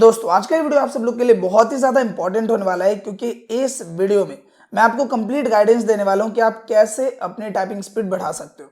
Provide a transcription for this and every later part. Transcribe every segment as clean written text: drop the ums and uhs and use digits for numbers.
दोस्तों आज का ये वीडियो आप सब लोग के लिए बहुत ही ज़्यादा इंपॉर्टेंट होने वाला है, क्योंकि इस वीडियो में मैं आपको कंप्लीट गाइडेंस देने वाला हूं कि आप कैसे अपनी टाइपिंग स्पीड बढ़ा सकते हो।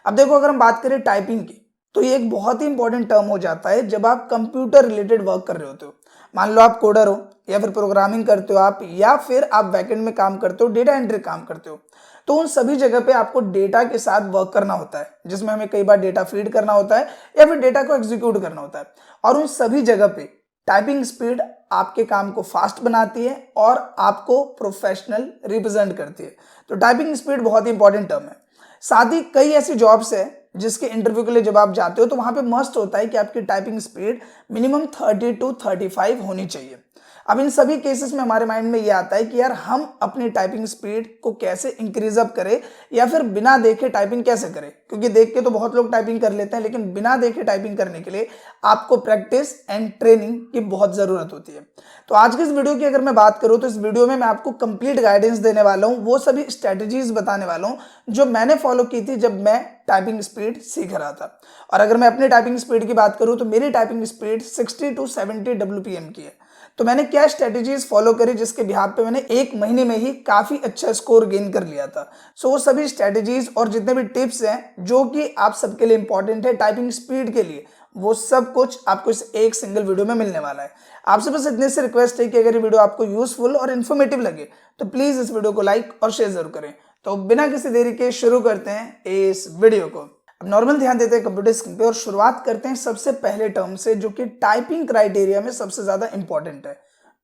अब देखो, अगर हम बात करें टाइपिंग की, तो ये एक बहुत ही इंपॉर्टेंट टर्म हो जाता है जब आप कंप्यूटर रिलेटेड वर्क कर रहे होते हो। मान लो आप कोडर हो, या फिर प्रोग्रामिंग करते हो आप, या फिर आप बैकएंड में काम करते हो, डेटा एंट्री काम करते हो, तो उन सभी जगह पे आपको डेटा के साथ वर्क करना होता है, जिसमें हमें कई बार डेटा फीड करना होता है या फिर डेटा को एग्जीक्यूट करना होता है। और उन सभी जगह पे टाइपिंग स्पीड आपके काम को फास्ट बनाती है और आपको प्रोफेशनल रिप्रेजेंट करती है। तो टाइपिंग स्पीड बहुत ही इंपॉर्टेंट टर्म है। साथ ही कई ऐसी जॉब्स है जिसके इंटरव्यू के लिए जब आप जाते हो तो वहां पे मस्ट होता है कि आपकी टाइपिंग स्पीड मिनिमम 30 to 35 होनी चाहिए। अब इन सभी केसेस में हमारे माइंड में ये आता है कि यार हम अपनी टाइपिंग स्पीड को कैसे इंक्रीज अप करें, या फिर बिना देखे टाइपिंग कैसे करें, क्योंकि देख के तो बहुत लोग टाइपिंग कर लेते हैं, लेकिन बिना देखे टाइपिंग करने के लिए आपको प्रैक्टिस एंड ट्रेनिंग की बहुत जरूरत होती है। तो आज की इस वीडियो की अगर मैं बात करूं तो इस वीडियो में मैं आपको कंप्लीट गाइडेंस देने वाला हूं, वो सभी स्ट्रेटेजीज बताने वाला हूं जो मैंने फॉलो की थी जब मैं टाइपिंग स्पीड सीख रहा था। और अगर मैं अपनी टाइपिंग स्पीड की बात करूं तो मेरी टाइपिंग स्पीड 60 to 70 WPM की है। तो मैंने क्या स्ट्रेटेजीज फॉलो करी जिसके बिहाफ पे मैंने एक महीने में ही काफी अच्छा स्कोर गेन कर लिया था। सो वो सभी स्ट्रेटेजीज और जितने भी टिप्स हैं जो कि आप सबके लिए इंपॉर्टेंट है टाइपिंग स्पीड के लिए, वो सब कुछ आपको इस एक सिंगल वीडियो में मिलने वाला है। आपसे बस इतने से रिक्वेस्ट है कि अगर ये वीडियो आपको यूजफुल और इन्फॉर्मेटिव लगे तो प्लीज इस वीडियो को लाइक और शेयर जरूर करें। तो बिना किसी देरी के शुरू करते हैं इस वीडियो को। अब नॉर्मल ध्यान देते हैं कंप्यूटर स्क्रीन पे और शुरुआत करते हैं सबसे पहले टर्म से, जो कि टाइपिंग क्राइटेरिया में सबसे ज्यादा इंपॉर्टेंट है,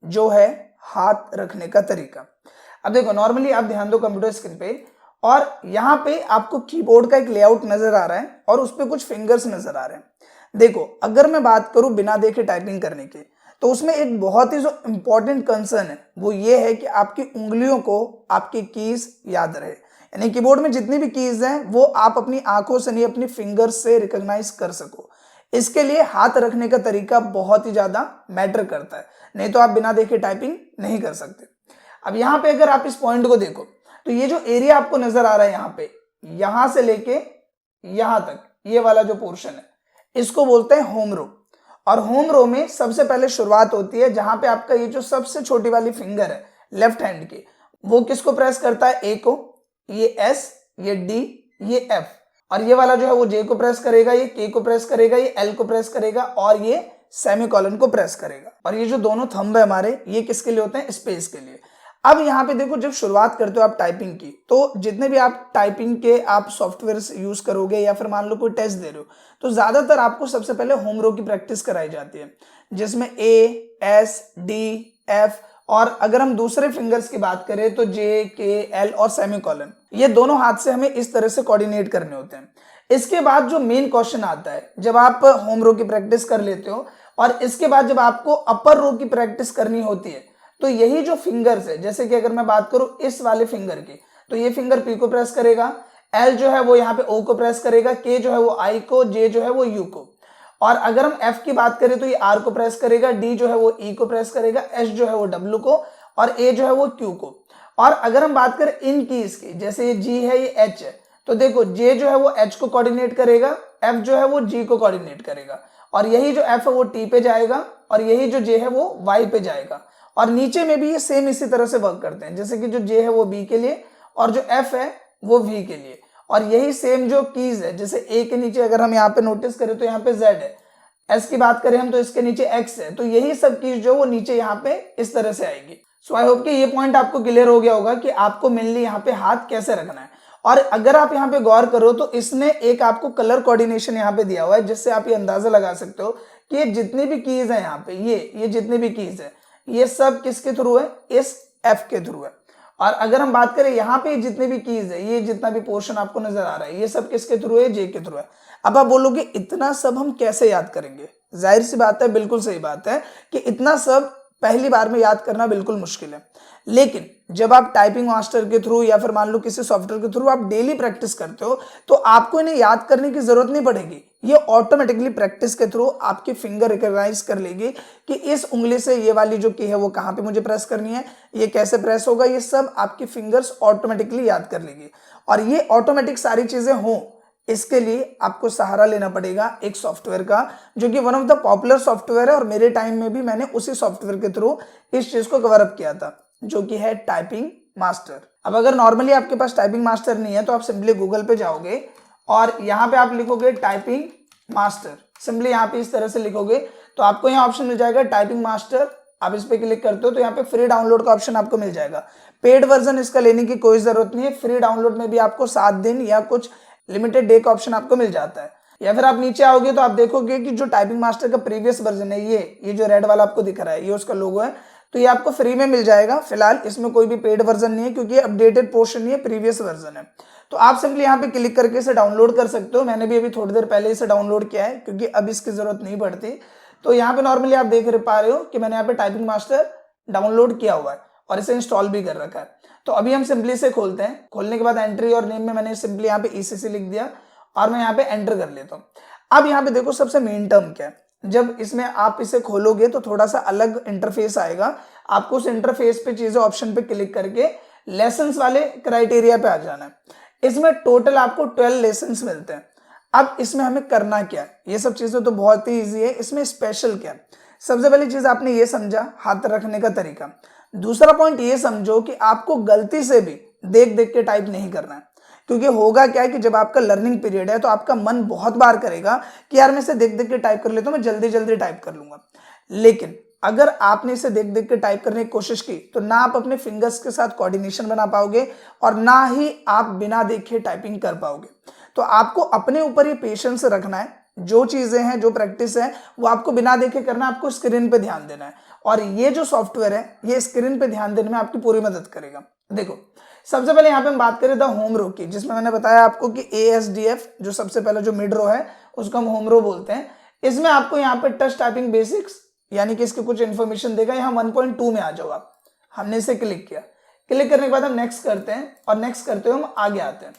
जो है हाथ रखने का तरीका। अब देखो, नॉर्मली आप ध्यान दो कंप्यूटर स्क्रीन पे, और यहाँ पे आपको कीबोर्ड का एक लेआउट नजर आ रहा है और उस पे कुछ फिंगर्स नजर आ रहे हैं। देखो, अगर मैं बात करूं बिना देखे टाइपिंग करने की, तो उसमें एक बहुत ही जो इंपॉर्टेंट कंसर्न है वो ये है कि आपकी उंगलियों को आपकी कीज याद रहे। यानी कीबोर्ड में जितनी भी कीज हैं वो आप अपनी आंखों से नहीं, अपनी फिंगर्स से रिकॉग्नाइज कर सको। इसके लिए हाथ रखने का तरीका बहुत ही ज्यादा मैटर करता है, नहीं तो आप बिना देखे टाइपिंग नहीं कर सकते। अब यहाँ पे अगर आप इस पॉइंट को देखो तो ये जो एरिया आपको नजर आ रहा है यहाँ पे, यहां से लेके यहां तक, ये वाला जो पोर्शन है इसको बोलते हैं होम रो। और होम रो में सबसे पहले शुरुआत होती है जहां पे आपका ये जो सबसे छोटी वाली फिंगर है लेफ्ट हैंड की, वो किसको प्रेस करता है? ए को, ये एस, ये डी, ये एफ, और ये वाला जो है वो जे को प्रेस करेगा, ये के को प्रेस करेगा, ये एल को प्रेस करेगा, और ये सेमीकोलन को प्रेस करेगा। और ये जो दोनों थंब है हमारे, ये किसके लिए होते हैं? स्पेस के लिए। अब यहाँ पे देखो, जब शुरुआत करते हो आप टाइपिंग की, तो जितने भी आप टाइपिंग के आप सॉफ्टवेयर यूज करोगे या फिर मान लो कोई टेस्ट दे रहे हो, तो ज्यादातर आपको सबसे पहले होम रो की प्रैक्टिस कराई जाती है, जिसमें ए, एस, डी, एफ, और अगर हम दूसरे फिंगर्स की बात करें तो जे, के, एल और सेमीकोलन, ये दोनों हाथ से हमें इस तरह से कोऑर्डिनेट करने होते हैं। इसके बाद जो मेन क्वेश्चन आता है, जब आप होम रो की प्रैक्टिस कर लेते हो और इसके बाद जब आपको अपर रो की प्रैक्टिस करनी होती है, तो यही जो फिंगर्स है, जैसे कि अगर मैं बात करूं इस वाले फिंगर की, तो ये फिंगर पी को प्रेस करेगा, एल जो है वो यहाँ पे ओ को प्रेस करेगा, के जो है वो आई को, जे जो है वो यू को, और अगर हम एफ की बात करें तो ये आर को प्रेस करेगा, डी जो है वो ई को प्रेस करेगा, एस जो है वो डब्ल्यू को, और ए जो है वो क्यू को। और अगर हम बात करें इन कीज की, जैसे ये जी है, ये एच है, तो देखो जे जो है वो एच को कोऑर्डिनेट करेगा, एफ जो है वो जी को कोऑर्डिनेट करेगा, और यही जो एफ है वो टी पे जाएगा, और यही जो जे है वो वाई पे जाएगा। और नीचे में भी ये सेम इसी तरह से वर्क करते हैं, जैसे कि जो जे है वो बी के लिए और जो एफ है वो वी के लिए। और यही सेम जो कीज है, जैसे ए के नीचे अगर हम यहाँ पे नोटिस करें तो यहाँ पे जेड है, एस की बात करें हम तो इसके नीचे एक्स है, तो यही सब कीज जो वो नीचे यहाँ पे इस तरह से आएगी। सो आई होप कि ये पॉइंट आपको क्लियर हो गया होगा कि आपको मेनली यहाँ पे हाथ कैसे रखना है। और अगर आप यहाँ पे गौर करो तो इसने एक आपको कलर कोऑर्डिनेशन यहाँ पे दिया हुआ है, जिससे आप ये अंदाजा लगा सकते हो कि ये जितनी भी कीज है यहाँ पे, ये जितनी भी कीज है, ये सब किसके थ्रू है? इस एफ के थ्रू है। और अगर हम बात करें यहाँ पे जितने भी कीज है, ये जितना भी पोर्शन आपको नजर आ रहा है, ये सब किसके थ्रू है? जे के थ्रू है। अब आप बोलोगे इतना सब हम कैसे याद करेंगे? जाहिर सी बात है, बिल्कुल सही बात है कि इतना सब पहली बार में याद करना बिल्कुल मुश्किल है, लेकिन जब आप टाइपिंग मास्टर के थ्रू या फिर मान लो किसी सॉफ्टवेयर के थ्रू आप डेली प्रैक्टिस करते हो, तो आपको इन्हें याद करने की जरूरत नहीं पड़ेगी। ये ऑटोमेटिकली प्रैक्टिस के थ्रू आपकी फिंगर रिकॉग्नाइज कर लेगी कि इस उंगली से ये वाली जो की है वो कहाँ पे मुझे प्रेस करनी है, ये कैसे प्रेस होगा, ये सब आपकी फिंगर्स ऑटोमेटिकली याद कर लेगी। और ये ऑटोमेटिक सारी चीजें हो, इसके लिए आपको सहारा लेना पड़ेगा एक सॉफ्टवेयर का, जो कि one of the popular software है और मेरे टाइम में भी मैंने उसी सॉफ्टवेयर के थ्रू इस चीज को कवर अप किया था, जो कि है टाइपिंग मास्टर। अब अगर नॉर्मली आपके पास टाइपिंग मास्टर नहीं है तो आप सिंपली गूगल पे जाओगे और यहाँ पे आप लिखोगे टाइपिंग मास्टर। सिंपली यहाँ पे इस तरह से लिखोगे तो आपको यहाँ ऑप्शन मिल जाएगा टाइपिंग मास्टर। आप इस पे क्लिक करते हो तो यहाँ पे फ्री डाउनलोड का ऑप्शन आपको मिल जाएगा। पेड वर्जन इसका लेने की कोई जरूरत नहीं है। फ्री डाउनलोड में भी आपको 7 दिन या कुछ लिमिटेड डे का ऑप्शन आपको मिल जाता है। या फिर आप नीचे आओगे तो आप देखोगे कि जो टाइपिंग मास्टर का प्रीवियस वर्जन है, ये जो रेड वाला आपको दिख रहा है, ये उसका लोगो है, तो ये आपको फ्री में मिल जाएगा। फिलहाल इसमें कोई भी पेड वर्जन नहीं है क्योंकि ये अपडेटेड पोर्शन नहीं है, प्रीवियस वर्जन है। तो आप सिंपली यहाँ पे क्लिक करके इसे डाउनलोड कर सकते हो। मैंने भी अभी थोड़ी देर पहले इसे डाउनलोड किया है क्योंकि अब इसकी जरूरत नहीं पड़ती। तो यहाँ पे नॉर्मली आप देख पा रहे हो कि मैंने यहाँ पे टाइपिंग मास्टर डाउनलोड किया हुआ है और इसे इंस्टॉल भी कर रखा है। तो अभी हम सिंपली इसे खोलते हैं। खोलने के बाद एंट्री और नेम में मैंने सिंपली यहाँ पे ECC लिख दिया और मैं यहाँ पे एंटर कर लेता हूँ। अब यहाँ पे देखो सबसे मेन टर्म क्या है। जब इसमें आप इसे खोलोगे तो थोड़ा सा अलग इंटरफेस आएगा। आपको उस इंटरफेस पे चीजें ऑप्शन पे क्लिक करके लेसन्स वाले क्राइटेरिया पे आ जाना है। इसमें टोटल आपको 12 लेसन्स मिलते हैं। अब इसमें हमें करना क्या है, ये सब चीजें तो बहुत ही ईजी है। इसमें स्पेशल क्या है, सबसे पहली चीज आपने ये समझा हाथ रखने का तरीका। दूसरा पॉइंट ये समझो कि आपको गलती से भी देख देख के टाइप नहीं करना है, क्योंकि होगा क्या है कि जब आपका लर्निंग पीरियड है तो आपका मन बहुत बार करेगा कि यार मैं इसे देख देख के टाइप कर लेता हूँ, मैं जल्दी जल्दी टाइप कर लूंगा। लेकिन अगर आपने इसे देख देख के टाइप करने की कोशिश की तो ना आप अपने फिंगर्स के साथ कोऑर्डिनेशन बना पाओगे और ना ही आप बिना देखे टाइपिंग कर पाओगे। तो आपको अपने ऊपर ये पेशेंस रखना है। जो चीजें हैं, जो प्रैक्टिस है, वो आपको बिना देखे करना है। आपको स्क्रीन पे ध्यान देना है और ये जो सॉफ्टवेयर है ये स्क्रीन पे ध्यान देने में आपकी पूरी मदद करेगा। देखो सबसे पहले यहाँ पे हम बात करें द होम रो की, जिसमें मैंने बताया आपको कि ASDF जो सबसे पहला जो मिड रो है उसको हम होम रो बोलते हैं। इसमें आपको यहाँ पे टच टाइपिंग बेसिक्स यानी कि इसकी कुछ इन्फॉर्मेशन देगा। यहाँ 1.2 में आ जाओ आप। हमने इसे क्लिक किया। क्लिक करने के बाद हम नेक्स्ट करते हैं और नेक्स्ट करते हुए हम आगे आते हैं।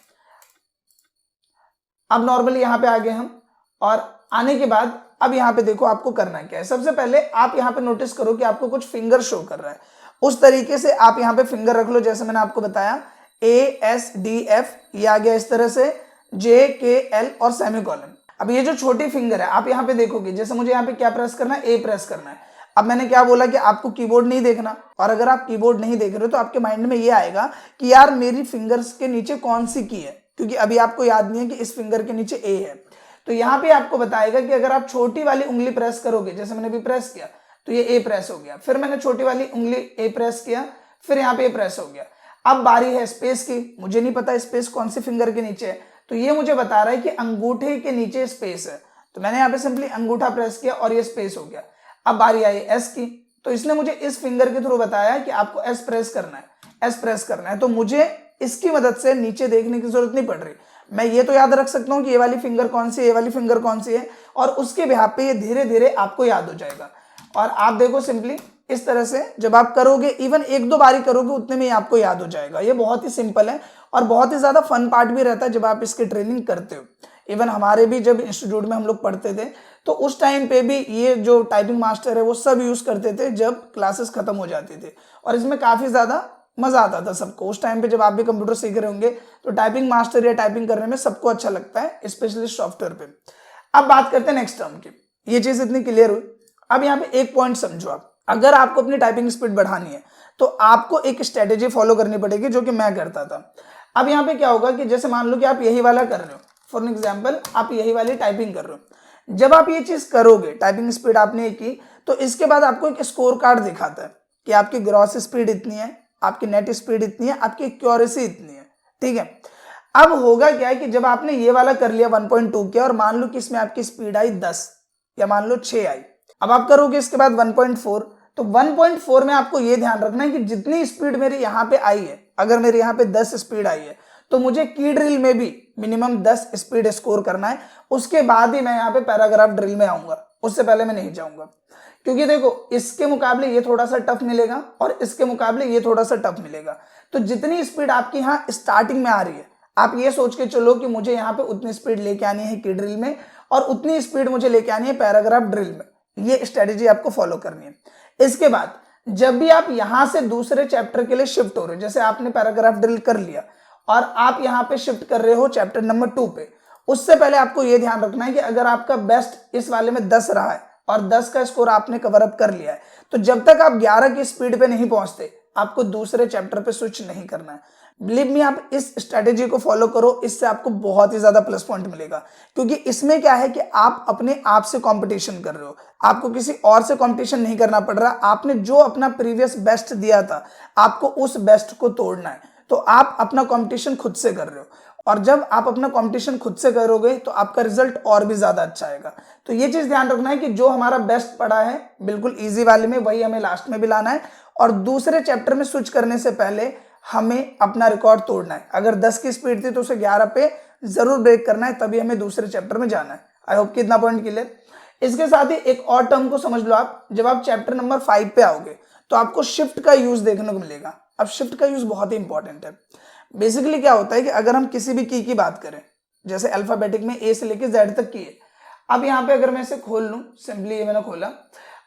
अब नॉर्मली यहाँ पे आ गए हम और आने के बाद अब यहाँ पे देखो आपको करना क्या है। सबसे पहले आप यहाँ पे नोटिस करो कि आपको कुछ फिंगर शो कर रहा है। उस तरीके से आप यहाँ पे फिंगर रख लो जैसे मैंने आपको बताया। ASDF ये आ गया इस तरह से, JKL और सेमीकोलन। अब ये जो छोटी फिंगर है आप यहाँ पे देखोगे, जैसे मुझे यहाँ पे क्या प्रेस करना है, A प्रेस करना है। अब मैंने क्या बोला कि आपको कीबोर्ड नहीं देखना, और अगर आप कीबोर्ड नहीं देख रहे हो तो आपके माइंड में ये आएगा कि यार मेरी फिंगर्स के नीचे कौन सी की है, क्योंकि अभी आपको याद नहीं है कि इस फिंगर के नीचे A है। तो यहाँ पे आपको बताएगा कि अगर आप छोटी वाली उंगली प्रेस करोगे, जैसे मैंने अभी प्रेस किया तो ये A प्रेस हो गया, फिर मैंने छोटी वाली उंगली A प्रेस किया, फिर यहाँ पे A प्रेस हो गया। अब बारी है स्पेस की। मुझे नहीं पता स्पेस कौन सी फिंगर के नीचे है, तो ये मुझे बता रहा है कि अंगूठे के नीचे स्पेस है, तो मैंने यहाँ पे सिंपली अंगूठा प्रेस किया और ये स्पेस हो गया। अब बारी आई S की, तो इसने मुझे इस फिंगर के थ्रू बताया कि आपको S प्रेस करना है, S प्रेस करना है। तो मुझे इसकी मदद से नीचे देखने की जरूरत नहीं पड़ रही। मैं ये तो याद रख सकता हूँ कि ये वाली फिंगर कौन सी है, ये वाली फिंगर कौन सी है, और उसके बिहाफ पे ये धीरे धीरे आपको याद हो जाएगा। और आप देखो सिंपली इस तरह से जब आप करोगे, इवन 1-2 बारी करोगे उतने में आपको याद हो जाएगा। ये बहुत ही सिंपल है और बहुत ही ज्यादा फन पार्ट भी रहता है जब आप इसकी ट्रेनिंग करते हो। इवन हमारे भी जब इंस्टीट्यूट में हम लोग पढ़ते थे तो उस टाइम पे भी ये जो टाइपिंग मास्टर है वो सब यूज करते थे जब क्लासेस खत्म हो जाती थी, और इसमें काफी ज्यादा मजा आता था सबको। उस टाइम पे जब आप भी कंप्यूटर सीख रहे होंगे तो टाइपिंग मास्टर या टाइपिंग करने में सबको अच्छा लगता है, स्पेशली सॉफ्टवेयर पे। अब बात करते हैं नेक्स्ट टर्म की। ये चीज इतनी क्लियर हुई। अब यहाँ पे एक पॉइंट समझो आप, अगर आपको अपनी टाइपिंग स्पीड बढ़ानी है तो आपको एक स्ट्रेटेजी फॉलो करनी पड़ेगी, जो कि मैं करता था। अब यहाँ पे क्या होगा कि जैसे मान लो कि आप यही वाला कर रहे हो, फॉर एग्जाम्पल आप यही वाली टाइपिंग कर रहे हो। जब आप ये चीज करोगे, टाइपिंग स्पीड आपने की, तो इसके बाद आपको एक स्कोर कार्ड दिखाता है कि आपकी ग्रॉस स्पीड इतनी है, आपकी नेट स्पीड इतनी है, आपकी एक्यूरेसी इतनी है। ठीक है। अब होगा क्या है कि जब आपने ये वाला कर लिया 1.2 किया और मान लो कि इसमें आपकी स्पीड आई 10 या मान लो 6 आई, अब आप करोगे इसके बाद 1.4, तो 1.4 में आपको ये ध्यान रखना है कि जितनी स्पीड मेरी यहाँ पे आई है, अगर मेरे यहाँ पे 10 स्पीड आई है तो मुझे की ड्रिल में भी मिनिमम 10 स्पीड स्कोर करना है। उसके बाद ही मैं यहाँ पे पैराग्राफ ड्रिल में आऊंगा, उससे पहले मैं नहीं जाऊंगा। क्योंकि देखो इसके मुकाबले ये थोड़ा सा टफ मिलेगा और इसके मुकाबले ये थोड़ा सा टफ मिलेगा। तो जितनी स्पीड आपकी यहाँ स्टार्टिंग में आ रही है, आप ये सोच के चलो कि मुझे यहाँ पे उतनी स्पीड लेके आनी है की ड्रिल में और उतनी स्पीड मुझे लेके आनी है पैराग्राफ ड्रिल में। ये स्ट्रेटेजी आपको फॉलो करनी है। इसके बाद जब भी आप यहां से दूसरे चैप्टर के लिए शिफ्ट हो रहे हो, जैसे आपने पैराग्राफ ड्रिल कर लिया और आप यहां पे शिफ्ट कर रहे हो चैप्टर नंबर 2 पे, उससे पहले आपको ये ध्यान रखना है कि अगर आपका बेस्ट इस वाले में 10 रहा है और 10 का स्कोर आपने कवर अप कर लिया है, तो जब तक आप 11 की स्पीड पे नहीं पहुंचते आपको दूसरे चैप्टर पे स्विच नहीं करना है। बिलीव मी, आप इस स्ट्रेटेजी को फॉलो करो, इससे आपको बहुत ही ज्यादा प्लस पॉइंट मिलेगा। क्योंकि इसमें क्या है कि आप अपने आप से कंपटीशन कर रहे हो, आपको किसी और से कंपटीशन नहीं करना पड़ रहा। आपने जो अपना प्रीवियस बेस्ट दिया था आपको उस बेस्ट को तोड़ना है, तो आप अपना कंपटीशन खुद से कर रहे हो। और जब आप अपना कंपटीशन खुद से करोगे तो आपका रिजल्ट और भी ज्यादा अच्छा आएगा। तो ये चीज ध्यान रखना है कि जो हमारा बेस्ट पड़ा है बिल्कुल इजी वाले में, वही हमें लास्ट में भी लाना है। और दूसरे चैप्टर में स्विच करने से पहले हमें अपना रिकॉर्ड तोड़ना है। अगर 10 की स्पीड थी तो उसे 11 पे जरूर ब्रेक करना है, तभी हमें दूसरे चैप्टर में जाना है। आई होप कि इतना पॉइंट क्लियर। इसके साथ ही एक और टर्म को समझ लो आप, जब आप चैप्टर नंबर 5 पे आओगे तो आपको शिफ्ट का यूज देखने को मिलेगा। अब शिफ्ट का यूज बहुत ही इंपॉर्टेंट है। बेसिकली क्या होता है कि अगर हम किसी भी की बात करें, जैसे अल्फाबेटिक में ए से लेके जेड तक की है, अब यहाँ पे अगर मैं इसे खोल लूं, सिंपली ये मैंने खोला,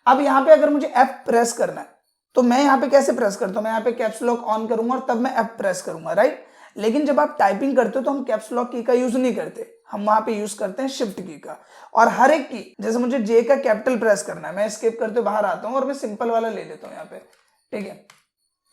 अब यहाँ पे अगर मुझे एफ प्रेस करना है तो मैं यहाँ पे कैसे प्रेस करता हूँ, मैं यहाँ पे कैप्स लॉक ऑन करूंगा और तब मैं एफ प्रेस करूंगा, राइट। लेकिन जब आप टाइपिंग करते हो तो हम कैप्स लॉक की का यूज नहीं करते, हम वहां पे यूज करते हैं शिफ्ट की का। और हर एक की, जैसे मुझे जे का कैपिटल प्रेस करना है, मैं स्किप करते बाहर आता हूँ और मैं सिंपल वाला ले लेता हूँ यहाँ पे, ठीक है,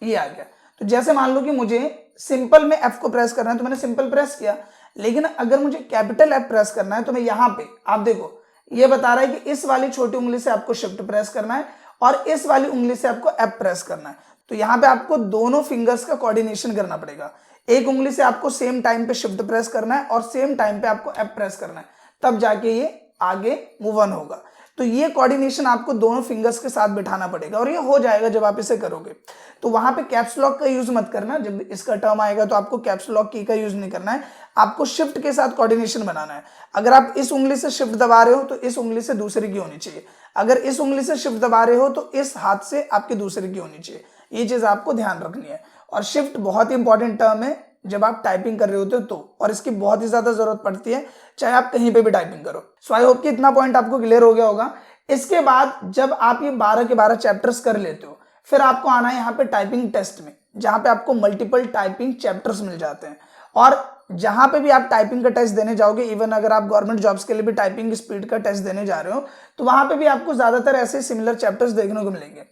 ये आ गया। तो जैसे मान लो कि मुझे सिंपल में एफ को प्रेस करना है तो मैंने सिंपल प्रेस किया, लेकिन अगर मुझे कैपिटल एफ प्रेस करना है तो मैं यहाँ पे, आप देखो ये बता रहा है कि इस वाली छोटी उंगली से आपको शिफ्ट प्रेस करना है और इस वाली उंगली से आपको एफ प्रेस करना है। तो यहाँ पे आपको दोनों फिंगर्स का कोऑर्डिनेशन करना पड़ेगा। एक उंगली से आपको सेम टाइम पे शिफ्ट प्रेस करना है और सेम टाइम पे आपको एफ प्रेस करना है, तब जाके ये आगे मूव ऑन होगा। तो ये कोऑर्डिनेशन आपको दोनों फिंगर्स के साथ बिठाना पड़ेगा और ये हो जाएगा जब आप इसे करोगे। तो वहां पे कैप्स लॉक का यूज मत करना, जब इसका टर्म आएगा तो आपको कैप्स लॉक की का यूज नहीं करना है, आपको शिफ्ट के साथ कोऑर्डिनेशन बनाना है। अगर आप इस उंगली से शिफ्ट दबा रहे हो तो इस उंगली से दूसरी की होनी चाहिए, अगर इस उंगली से शिफ्ट दबा रहे हो तो इस हाथ से आपकी दूसरी की होनी चाहिए। ये चीज आपको ध्यान रखनी है। और शिफ्ट बहुत ही इंपॉर्टेंट टर्म है जब आप टाइपिंग कर रहे होते हो तो, और इसकी बहुत ही ज्यादा जरूरत पड़ती है चाहे आप कहीं पे भी टाइपिंग करो। सो आई होप कि इतना पॉइंट आपको क्लियर हो गया होगा। इसके बाद जब आप ये 12 के 12 चैप्टर्स कर लेते हो, फिर आपको आना है यहाँ पे टाइपिंग टेस्ट में, जहां पे आपको मल्टीपल टाइपिंग चैप्टर्स मिल जाते हैं। और जहां पे भी आप टाइपिंग का टेस्ट देने जाओगे, इवन अगर आप गवर्नमेंट जॉब्स के लिए भी टाइपिंग स्पीड का टेस्ट देने जा रहे हो, तो वहां पे भी आपको ज्यादातर ऐसे सिमिलर चैप्टर्स देखने को मिलेंगे।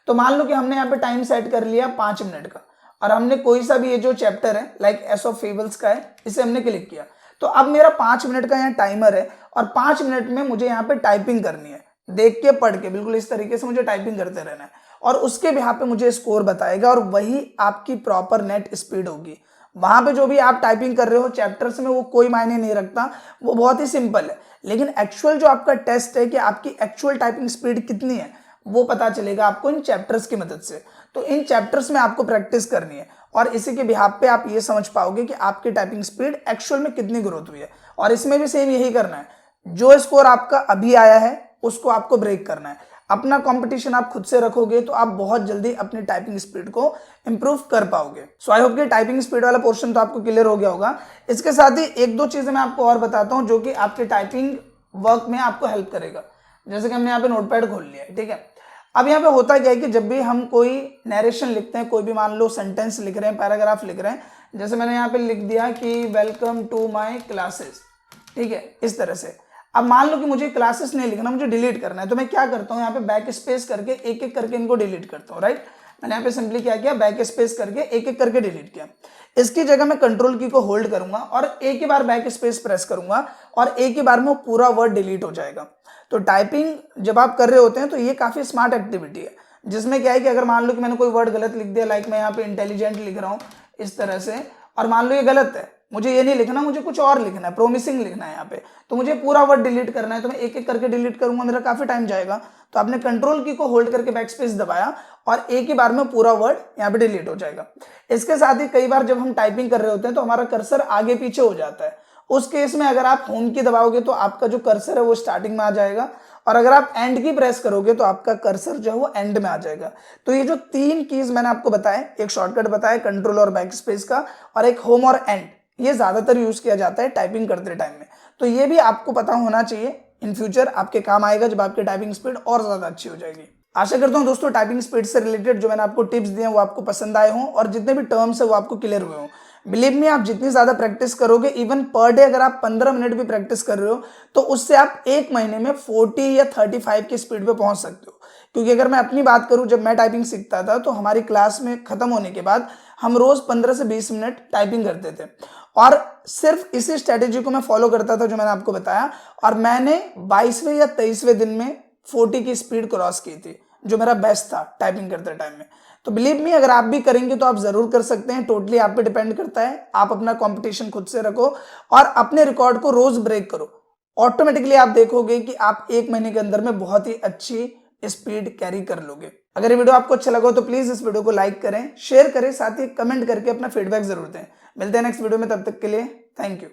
तो मान लो कि हमने यहाँ पे टाइम सेट कर लिया 5 मिनट का, और हमने कोई सा भी ये जो चैप्टर है लाइक एस ऑफ फेबल्स का है, इसे हमने क्लिक किया, तो अब मेरा 5 मिनट का यहाँ टाइमर है और 5 मिनट में मुझे यहाँ पे टाइपिंग करनी है, देख के पढ़ के बिल्कुल इस तरीके से मुझे टाइपिंग करते रहना है और उसके बिहाफ पे मुझे स्कोर बताएगा और वही आपकी प्रॉपर नेट स्पीड होगी। वहां पे जो भी आप टाइपिंग कर रहे हो चैप्टर्स में वो कोई मायने नहीं रखता, वो बहुत ही सिंपल है। लेकिन एक्चुअल जो आपका टेस्ट है कि आपकी एक्चुअल टाइपिंग स्पीड कितनी है, वो पता चलेगा आपको इन चैप्टर्स की मदद से। तो इन चैप्टर्स में आपको प्रैक्टिस करनी है और इसी के बिहाफ पे आप ये समझ पाओगे कि आपकी टाइपिंग स्पीड एक्चुअल में कितनी ग्रोथ हुई है। और इसमें भी सेम यही करना है, जो स्कोर आपका अभी आया है उसको आपको ब्रेक करना है। अपना कंपटीशन आप खुद से रखोगे तो आप बहुत जल्दी अपनी टाइपिंग स्पीड को इंप्रूव कर पाओगे। सो आई होप कि टाइपिंग स्पीड वाला पोर्शन तो आपको क्लियर हो गया होगा। इसके साथ ही एक दो चीजें मैं आपको और बताता हूं जो कि आपके टाइपिंग वर्क में आपको हेल्प करेगा। जैसे कि हमने यहाँ पे नोटपैड खोल लिया है, ठीक है। अब यहाँ पे होता क्या है कि जब भी हम कोई नरेशन लिखते हैं, कोई भी मान लो सेंटेंस लिख रहे हैं, पैराग्राफ लिख रहे हैं, जैसे मैंने यहाँ पे लिख दिया कि वेलकम टू माय क्लासेस, ठीक है, इस तरह से। अब मान लो कि मुझे क्लासेस नहीं लिखना, मुझे डिलीट करना है, तो मैं क्या करता हूँ, यहाँ पे बैक स्पेस करके एक एक करके इनको डिलीट करता हूँ, राइट। मैंने यहाँ पे सिंपली क्या किया, बैक स्पेस करके एक एक करके डिलीट किया। इसकी जगह मैं कंट्रोल की को होल्ड करूंगा और एक ही बार बैक स्पेस प्रेस करूंगा और एक ही बार में पूरा वर्ड डिलीट हो जाएगा। तो टाइपिंग जब आप कर रहे होते हैं तो ये काफी स्मार्ट एक्टिविटी है, जिसमें क्या है कि अगर मान लो कि मैंने कोई वर्ड गलत लिख दिया, लाइक मैं यहाँ पे इंटेलिजेंट लिख रहा हूँ इस तरह से, और मान लो ये गलत है, मुझे ये नहीं लिखना, मुझे कुछ और लिखना है, प्रोमिसिंग लिखना है यहाँ पे, तो मुझे पूरा वर्ड डिलीट करना है, तो मैं एक एक करके डिलीट करूंगा, मेरा काफी टाइम जाएगा। तो आपने कंट्रोल की को होल्ड करके बैक स्पेस दबाया और एक ही बार में पूरा वर्ड यहाँ पे डिलीट हो जाएगा। इसके साथ ही कई बार जब हम टाइपिंग कर रहे होते हैं तो हमारा कर्सर आगे पीछे हो जाता है, उस केस में अगर आप होम की दबाओगे तो आपका जो कर्सर है वो स्टार्टिंग में आ जाएगा, और अगर आप एंड की प्रेस करोगे तो आपका कर्सर जो है वो एंड में आ जाएगा। तो ये जो 3 कीज मैंने आपको बताए, एक शॉर्टकट बताया कंट्रोल और बैक स्पेस का, और एक होम और एंड, ये ज्यादातर यूज किया जाता है टाइपिंग करते टाइम में। तो ये भी आपको पता होना चाहिए, इन फ्यूचर आपके काम आएगा जब आपकी टाइपिंग स्पीड और ज्यादा अच्छी हो जाएगी। आशा करता हूं दोस्तों टाइपिंग स्पीड से रिलेटेड जो मैंने आपको टिप्स दिए वो आपको पसंद आए हों और जितने भी टर्म्स है वो आपको क्लियर हुए हों। बिलीव मी, आप जितनी ज़्यादा प्रैक्टिस करोगे, इवन पर डे अगर आप 15 मिनट भी प्रैक्टिस कर रहे हो तो उससे आप एक महीने में 40 या 35 की स्पीड पे पहुंच सकते हो। क्योंकि अगर मैं अपनी बात करूं, जब मैं टाइपिंग सीखता था तो हमारी क्लास में खत्म होने के बाद हम रोज 15 से 20 मिनट टाइपिंग करते थे और सिर्फ इसी स्ट्रेटेजी को मैं फॉलो करता था जो मैंने आपको बताया, और मैंने 22वें या 23वें दिन में 40 की स्पीड क्रॉस की थी, जो मेरा बेस्ट था टाइपिंग करते टाइम में। तो बिलीव मी, अगर आप भी करेंगे तो आप जरूर कर सकते हैं। टोटली आप पे डिपेंड करता है। आप अपना कंपटीशन खुद से रखो और अपने रिकॉर्ड को रोज ब्रेक करो। ऑटोमेटिकली आप देखोगे कि आप एक महीने के अंदर में बहुत ही अच्छी स्पीड कैरी कर लोगे। अगर ये वीडियो आपको अच्छा लगा तो प्लीज इस वीडियो को लाइक करें, शेयर करें, साथ ही कमेंट करके अपना फीडबैक जरूर दें। मिलते हैं नेक्स्ट वीडियो में, तब तक के लिए थैंक यू।